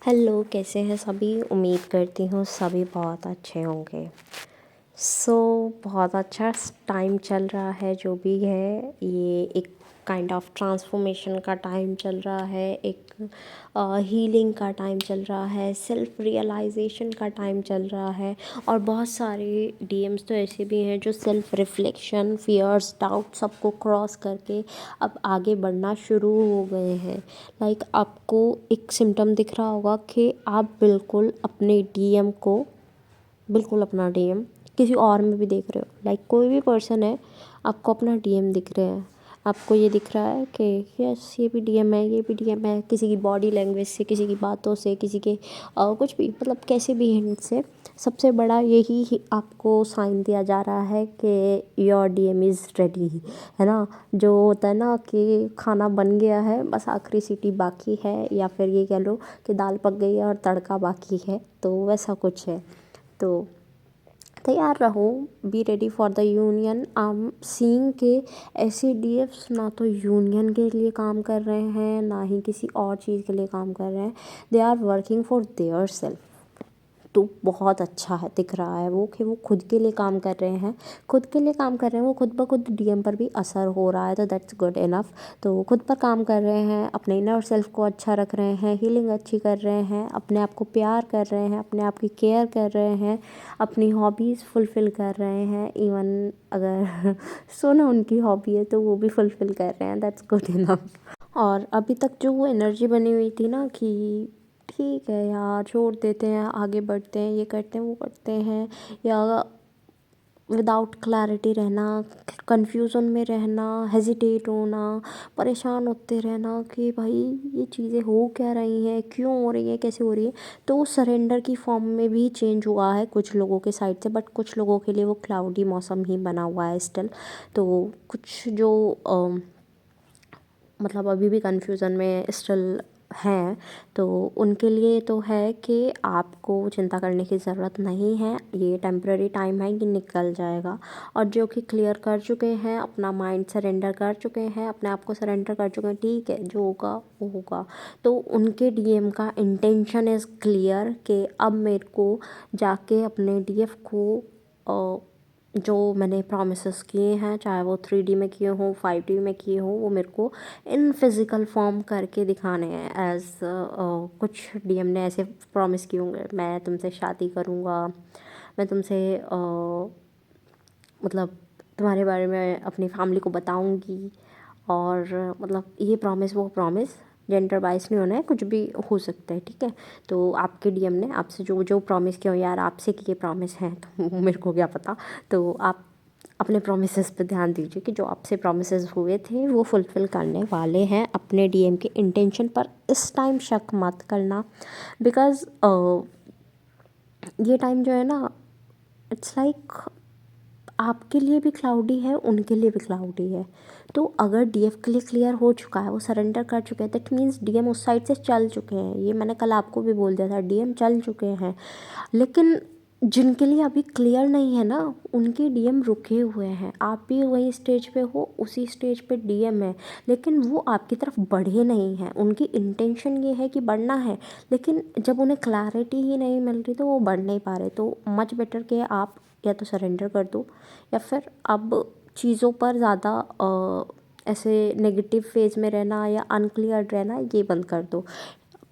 Hello, कैसे हैं सभी? उम्मीद करती हूँ सभी बहुत अच्छे होंगे। सो बहुत अच्छा टाइम चल रहा है। जो भी है ये एक काइंड ऑफ ट्रांसफॉर्मेशन का टाइम चल रहा है, एक हीलिंग का टाइम चल रहा है, सेल्फ रियलाइजेशन का टाइम चल रहा है। और बहुत सारे डीएम्स तो ऐसे भी हैं जो सेल्फ रिफ्लेक्शन, फियर्स, डाउट सबको क्रॉस करके अब आगे बढ़ना शुरू हो गए हैं। लाइक आपको एक सिम्टम दिख रहा होगा कि आप बिल्कुल अपने डीएम को, बिल्कुल अपना डीएम किसी और में भी देख रहे हो। लाइक कोई भी पर्सन है, आपको अपना डीएम दिख रहे हैं। आपको ये दिख रहा है कि यस ये भी डीएम है, ये भी डीएम है। किसी की बॉडी लैंग्वेज से, किसी की बातों से, किसी के कुछ भी, मतलब कैसे भी हिंट से सबसे बड़ा यही आपको साइन दिया जा रहा है कि योर डीएम इज़ रेडी, है ना। जो होता है ना कि खाना बन गया है, बस आखिरी सीटी बाकी है, या फिर ये कह लो कि दाल पक गई है और तड़का बाकी है, तो वैसा कुछ है। तो तैयार रहो, be ready for the union. I am seeing के ऐसे डीएफ्स ना तो यूनियन के लिए काम कर रहे हैं, ना ही किसी और चीज़ के लिए काम कर रहे हैं। They are working for their self. तो बहुत अच्छा है, दिख रहा है वो कि वो खुद के लिए काम कर रहे हैं, खुद के लिए काम कर रहे हैं। वो खुद ब खुद डीएम पर भी असर हो रहा है, तो दैट्स गुड इनफ। तो वो खुद पर काम कर रहे हैं, अपने इनर सेल्फ को अच्छा रख रहे हैं, हीलिंग अच्छी कर रहे हैं, अपने आप को प्यार कर रहे हैं, अपने आप की केयर कर रहे हैं, अपनी हॉबीज़ फुलफ़िल कर रहे हैं। इवन अगर सोना उनकी हॉबी है तो वो भी फुलफ़िल कर रहे हैं, दैट्स गुड इनफ। और अभी तक जो वो एनर्जी बनी हुई थी ना कि ठीक है यार, छोड़ देते हैं, आगे बढ़ते हैं, ये करते हैं, वो करते हैं, या विदाउट क्लैरिटी रहना, कन्फ्यूज़न में रहना, हेजिटेट होना, परेशान होते रहना कि भाई ये चीज़ें हो क्या रही हैं, क्यों हो रही हैं, कैसे हो रही है। तो वो सरेंडर की फॉर्म में भी चेंज हुआ है कुछ लोगों के साइड से, बट कुछ लोगों के लिए वो क्लाउडी मौसम ही बना हुआ है स्टिल। तो कुछ जो मतलब अभी भी कन्फ्यूज़न में स्टिल हैं, तो उनके लिए तो है कि आपको चिंता करने की ज़रूरत नहीं है। ये टेम्पररी टाइम है, ये निकल जाएगा। और जो कि क्लियर कर चुके हैं, अपना माइंड सरेंडर कर चुके हैं, अपने आप को सरेंडर कर चुके हैं, ठीक है जो होगा वो होगा। तो उनके डीएम का इंटेंशन इज़ क्लियर कि अब मेरे को जाके अपने डीएफ को जो मैंने प्रॉमिसेस किए हैं, चाहे वो 3D में किए हों, 5D में किए हों, वो मेरे को इन फिज़िकल फॉर्म करके दिखाने हैं। एज़ कुछ डीएम ने ऐसे प्रॉमिस किए होंगे, मैं तुमसे शादी करूँगा, मैं तुमसे मतलब तुम्हारे बारे में अपनी फैमिली को बताऊँगी। और मतलब ये प्रॉमिस वो प्रॉमिस, जेंडर वाइज नहीं होना है, कुछ भी हो सकता है, ठीक है। तो आपके डीएम ने आपसे जो जो प्रॉमिस किया हो, यार आपसे किए प्रॉमिस हैं तो मेरे को क्या पता। तो आप अपने प्रोमिसेस पे ध्यान दीजिए कि जो आपसे प्रोमिसेस हुए थे वो फुलफ़िल करने वाले हैं। अपने डीएम के इंटेंशन पर इस टाइम शक मत करना, बिकॉज़ ये टाइम जो है ना, इट्स लाइक आपके लिए भी क्लाउडी है, उनके लिए भी क्लाउडी है। तो अगर डीएफ के लिए क्लियर हो चुका है, वो सरेंडर कर चुके हैं, दैट मीन्स डीएम उस साइड से चल चुके हैं। ये मैंने कल आपको भी बोल दिया था, डीएम चल चुके हैं। लेकिन जिनके लिए अभी क्लियर नहीं है ना, उनके डीएम रुके हुए हैं। आप भी वही स्टेज पे हो, उसी स्टेज पे डीएम है, लेकिन वो आपकी तरफ बढ़े नहीं हैं। उनकी इंटेंशन ये है कि बढ़ना है, लेकिन जब उन्हें क्लैरिटी ही नहीं मिल रही तो वो बढ़ नहीं पा रहे। तो मच बेटर कि आप या तो सरेंडर कर दो, या फिर अब चीज़ों पर ज़्यादा ऐसे नेगेटिव फेज़ में रहना या अनक्लियर रहना ये बंद कर दो।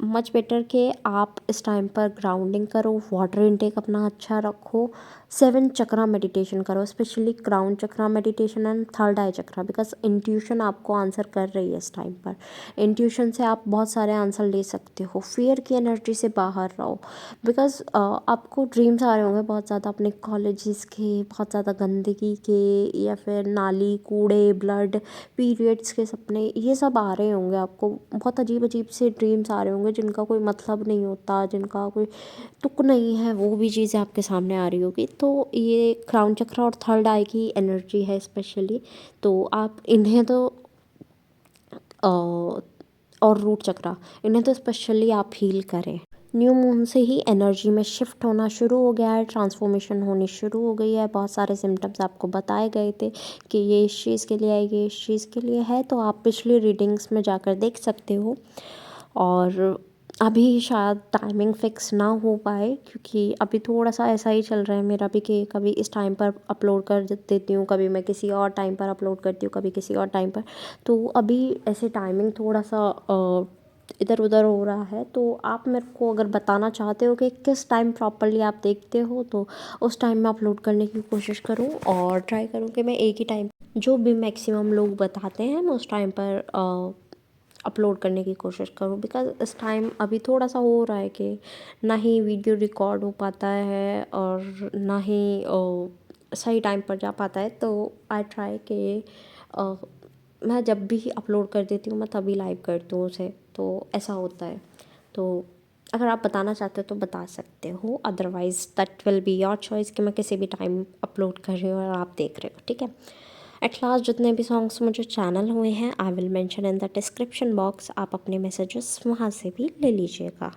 मच बेटर कि आप इस टाइम पर ग्राउंडिंग करो, वाटर इनटेक अपना अच्छा रखो, 7 चक्रा मेडिटेशन करो, specially crown chakra meditation and third I chakra, because intuition आपको आंसर कर रही है इस टाइम पर। इंट्यूशन से आप बहुत सारे आंसर ले सकते हो। फियर की एनर्जी से बाहर रहो, बिकॉज आपको ड्रीम्स आ रहे होंगे बहुत ज़्यादा अपने कॉलेजेस के, बहुत ज़्यादा गंदगी के, या फिर नाली, कूड़े, ब्लड, पीरियड्स के सपने, ये सब आ रहे होंगे आपको। बहुत अजीब अजीब से ड्रीम्स आ रहे होंगे जिनका कोई मतलब नहीं होता, जिनका कोई तुक नहीं है, वो भी चीज़ें आपके सामने आ रही होगी। तो ये क्राउन चक्र और थर्ड आई की एनर्जी है स्पेशली। तो आप इन्हें तो और रूट चक्रा, इन्हें तो स्पेशली आप हील करें। न्यू मून से ही एनर्जी में शिफ्ट होना शुरू हो गया है, ट्रांसफॉर्मेशन होनी शुरू हो गई है। बहुत सारे सिम्टम्स आपको बताए गए थे कि ये इस चीज़ के लिए है, ये इस चीज़ के लिए है, तो आप पिछली रीडिंग्स में जाकर देख सकते हो। और अभी शायद टाइमिंग फ़िक्स ना हो पाए, क्योंकि अभी थोड़ा-सा ऐसा ही चल रहा है मेरा भी कि कभी इस टाइम पर अपलोड कर देती हूँ, कभी मैं किसी और टाइम पर अपलोड करती हूँ, कभी किसी और टाइम पर। तो अभी ऐसे टाइमिंग थोड़ा-सा इधर-उधर हो रहा है। तो आप मेरे को अगर बताना चाहते हो कि किस टाइम प्रॉपर्ली आप देखते हो, तो उस टाइम में अपलोड करने की कोशिश करूँ और ट्राई करूँ कि मैं एक ही टाइम जो भी मैक्सिमम लोग बताते हैं मैं उस टाइम पर अपलोड करने की कोशिश करूँ। बिकॉज़ इस टाइम अभी थोड़ा-सा हो रहा है कि ना ही वीडियो रिकॉर्ड हो पाता है और ना ही सही टाइम पर जा पाता है। तो आई ट्राई कि अ, मैं जब भी अपलोड कर देती हूँ मैं तभी लाइव करती हूँ उसे, तो ऐसा होता है। तो अगर आप बताना चाहते हो तो बता सकते हो, otherwise that will be your choice कि मैं किसी भी टाइम अपलोड कर रही हूँ और आप देख रहे हो, ठीक है। एट लास्ट जितने भी सॉन्ग्स मुझे चैनल हुए हैं I will mention in the description box, आप अपने मैसेजेस वहाँ से भी ले लीजिएगा।